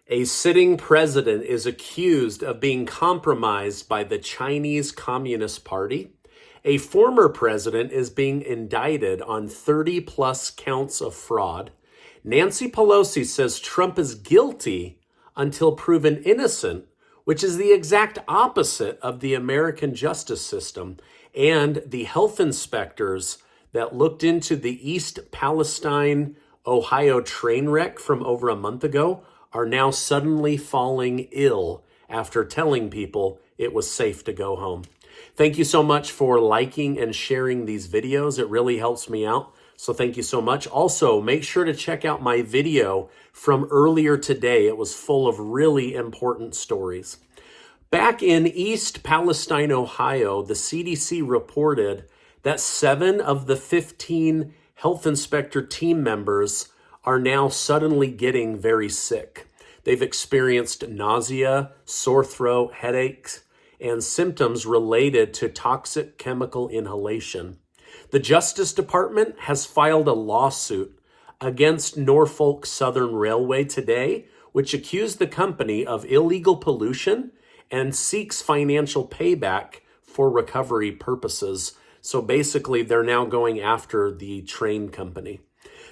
A sitting president is accused of being compromised by the Chinese Communist Party. A former president is being indicted on 30 plus counts of fraud. Nancy Pelosi says Trump is guilty until proven innocent, which is the exact opposite of the American justice system. And the health inspectors that looked into the East Palestine Ohio train wreck from over a month ago are now suddenly falling ill after telling people it was safe to go home. Thank you so much for liking and sharing these videos. It really helps me out. So thank you so much. Also, make sure to check out my video from earlier today. It was full of really important stories. Back in East Palestine, Ohio, the CDC reported that 7 of the 15 health inspector team members are now suddenly getting very sick. They've experienced nausea, sore throat, headaches, and symptoms related to toxic chemical inhalation. The Justice Department has filed a lawsuit against Norfolk Southern Railway today, which accused the company of illegal pollution and seeks financial payback for recovery purposes. So basically, they're now going after the train company.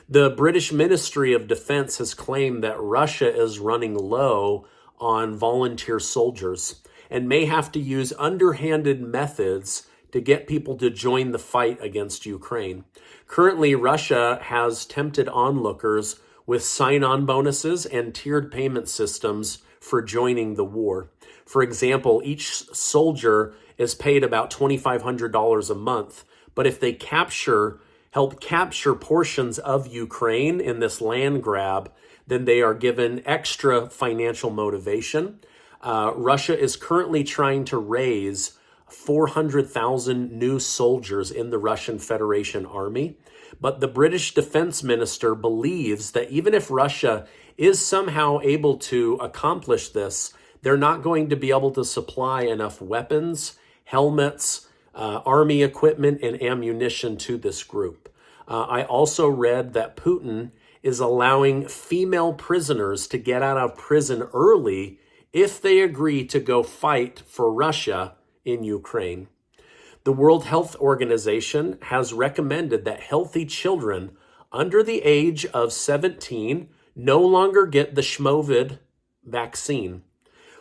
The British Ministry of Defense has claimed that Russia is running low on volunteer soldiers and may have to use underhanded methods to get people to join the fight against Ukraine. Currently, Russia has tempted onlookers with sign-on bonuses and tiered payment systems for joining the war. For example, each soldier is paid about $2,500 a month, but if they help capture portions of Ukraine in this land grab, then they are given extra financial motivation. Russia is currently trying to raise 400,000 new soldiers in the Russian Federation Army. But the British defense minister believes that even if Russia is somehow able to accomplish this, they're not going to be able to supply enough weapons, helmets, army equipment, and ammunition to this group. I also read that Putin is allowing female prisoners to get out of prison early if they agree to go fight for Russia in Ukraine. The World Health Organization has recommended that healthy children under the age of 17 no longer get the Schmovid vaccine.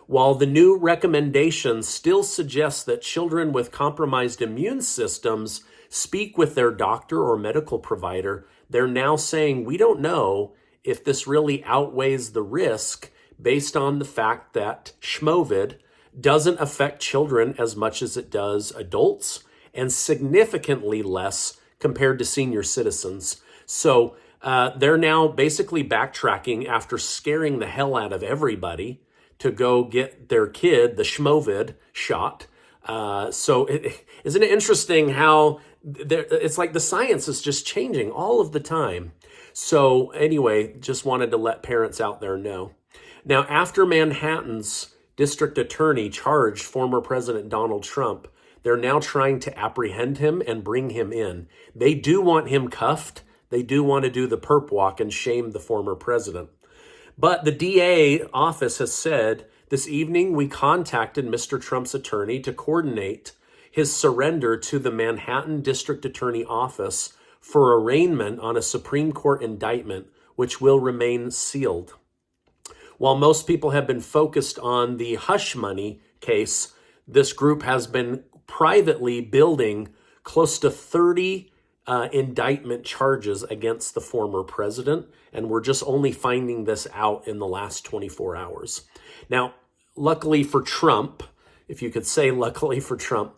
While the new recommendation still suggests that children with compromised immune systems speak with their doctor or medical provider, they're now saying we don't know if this really outweighs the risk based on the fact that Schmovid doesn't affect children as much as it does adults and significantly less compared to senior citizens. So they're now basically backtracking after scaring the hell out of everybody to go get their kid the Schmovid shot. Isn't it interesting how it's like the science is just changing all of the time. So anyway, just wanted to let parents out there know. Now, after Manhattan's district attorney charged former President Donald Trump, they're now trying to apprehend him and bring him in. They do want him cuffed. They do want to do the perp walk and shame the former president. But the DA office has said, this evening we contacted Mr. Trump's attorney to coordinate his surrender to the Manhattan District Attorney Office for arraignment on a Supreme Court indictment, which will remain sealed. While most people have been focused on the hush money case, this group has been privately building close to 30 indictment charges against the former president, and we're just only finding this out in the last 24 hours. Now, luckily for Trump, if you could say luckily for Trump,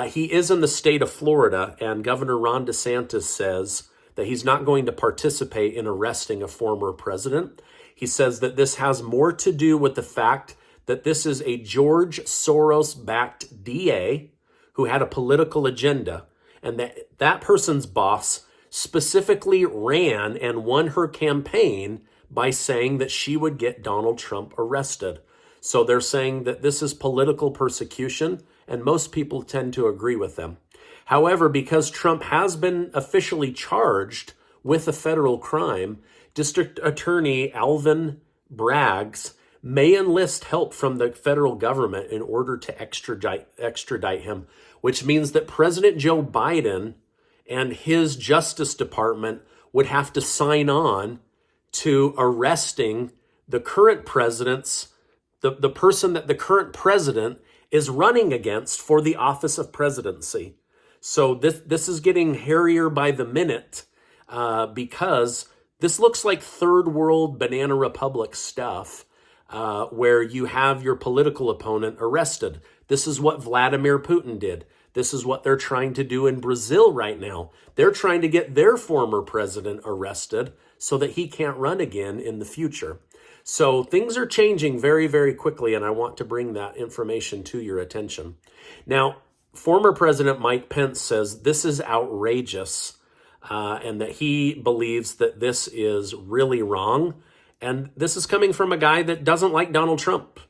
he is in the state of Florida, and Governor Ron DeSantis says that he's not going to participate in arresting a former president. He says that this has more to do with the fact that this is a George Soros-backed DA who had a political agenda, and that person's boss specifically ran and won her campaign by saying that she would get Donald Trump arrested. So they're saying that this is political persecution, and most people tend to agree with them. However, because Trump has been officially charged with a federal crime, District Attorney Alvin Braggs may enlist help from the federal government in order to extradite him, which means that President Joe Biden and his Justice Department would have to sign on to arresting the current president's, the person that the current president is running against for the office of presidency. So this is getting hairier by the minute because this looks like third world banana republic stuff where you have your political opponent arrested. This is what Vladimir Putin did. This is what they're trying to do in Brazil right now. They're trying to get their former president arrested so that he can't run again in the future. So things are changing very, very quickly, and I want to bring that information to your attention. Now, former President Mike Pence says this is outrageous and that he believes that this is really wrong. And this is coming from a guy that doesn't like Donald Trump.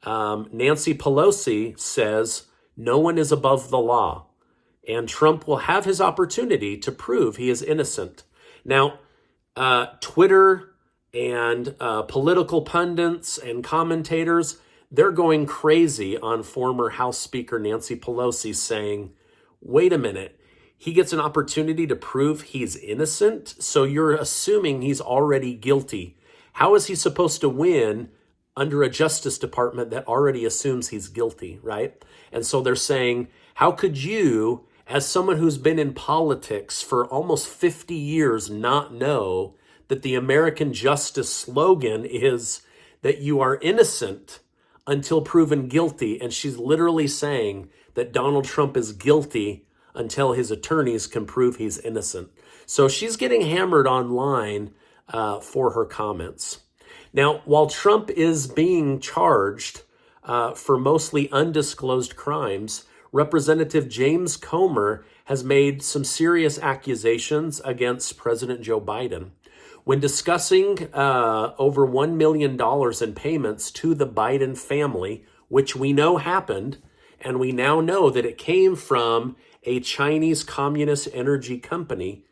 Nancy Pelosi says no one is above the law, and Trump will have his opportunity to prove he is innocent. Now, Twitter and political pundits and commentators, they're going crazy on former House Speaker Nancy Pelosi saying, wait a minute, he gets an opportunity to prove he's innocent? So you're assuming he's already guilty. How is he supposed to win under a Justice Department that already assumes he's guilty, right? And so they're saying, how could you, as someone who's been in politics for almost 50 years, not know that the American justice slogan is that you are innocent until proven guilty? And she's literally saying that Donald Trump is guilty until his attorneys can prove he's innocent. So she's getting hammered online for her comments. Now, while Trump is being charged for mostly undisclosed crimes, Representative James Comer has made some serious accusations against President Joe Biden. When discussing over $1 million in payments to the Biden family, which we know happened, and we now know that it came from a Chinese communist energy company,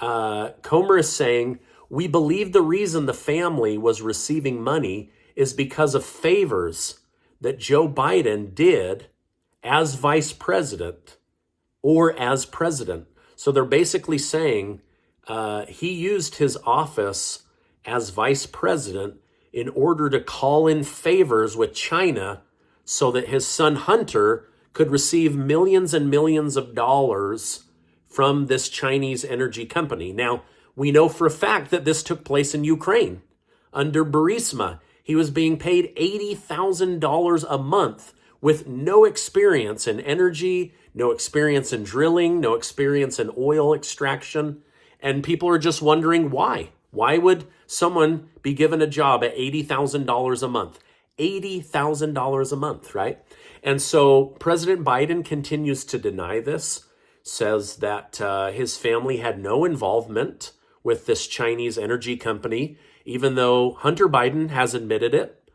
Comer is saying, we believe the reason the family was receiving money is because of favors that Joe Biden did as vice president or as president. So they're basically saying he used his office as vice president in order to call in favors with China so that his son Hunter could receive millions and millions of dollars from this Chinese energy company. Now, we know for a fact that this took place in Ukraine. Under Burisma, he was being paid $80,000 a month with no experience in energy, no experience in drilling, no experience in oil extraction. And people are just wondering why. Why would someone be given a job at $80,000 a month? $80,000 a month, right? And so President Biden continues to deny this, says that his family had no involvement with this Chinese energy company, even though Hunter Biden has admitted it.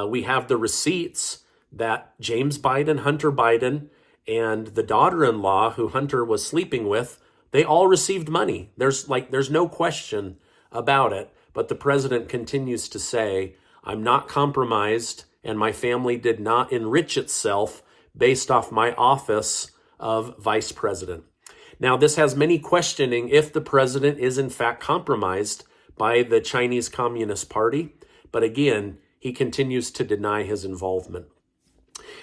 We have the receipts that James Biden, Hunter Biden, and the daughter-in-law who Hunter was sleeping with, they all received money. There's no question about it. But the president continues to say, I'm not compromised, and my family did not enrich itself based off my office of vice president. Now, this has many questioning if the president is in fact compromised by the Chinese Communist Party. But again, he continues to deny his involvement.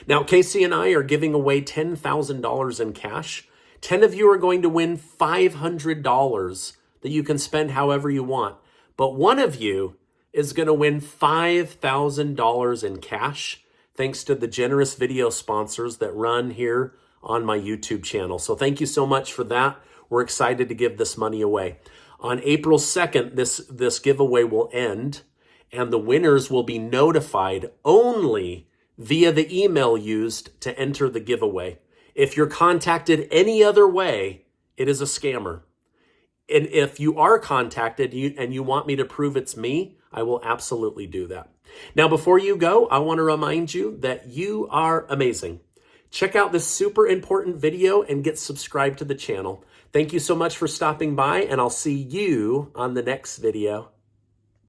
Now, Casey and I are giving away $10,000 in cash. 10 of you are going to win $500 that you can spend however you want. But one of you is going to win $5,000 in cash, thanks to the generous video sponsors that run here on my YouTube channel. So thank you so much for that. We're excited to give this money away. On April 2nd, this giveaway will end, and the winners will be notified only via the email used to enter the giveaway. If you're contacted any other way, it is a scammer. And if you are contacted and you want me to prove it's me, I will absolutely do that. Now, before you go, I want to remind you that you are amazing. Check out this super important video and get subscribed to the channel. Thank you so much for stopping by, and I'll see you on the next video.